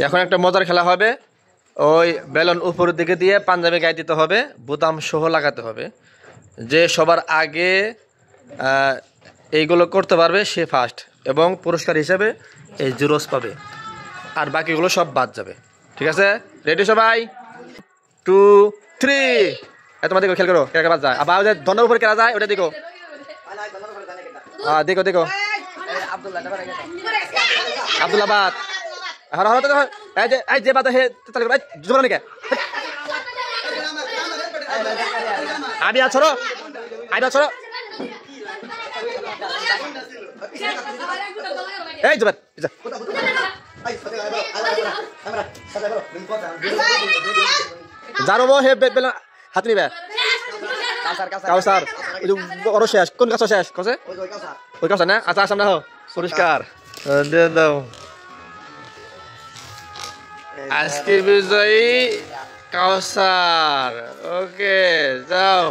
এখন একটা মজার খেলা হবে। ওই বেলুন উপরের দিকে দিয়ে পাঞ্জাবি গায়ে দিতে হবে, বোতাম সহ লাগাতে হবে। যে সবার আগে এইগুলো করতে পারবে সে ফার্স্ট, এবং পুরস্কার হিসেবে এই জুরোস পাবে, আর বাকিগুলো সব বাদ যাবে। ঠিক আছে, রেডি সবাই? 2 3। তোমার দেখো খেল করো, কে বাদ যায়। আবার ধনের উপরে খেলা যায়, ওটা দেখো। দেখো দেখো আব্দুল্লাবাদ। যে বাদ হে জোরা নাকি আবি আছরো, আবি আছরো। এই জোবাত জানো হে হাত নিবে কাউসার। ওর শেষ, কোন গাছ শেষ কছে? ওই কাউসার না? আচ্ছা সামনে হো, পুরস্কার দিয়ে দাও। আজকে বিজয়ী কাউসার। ওকে যাও।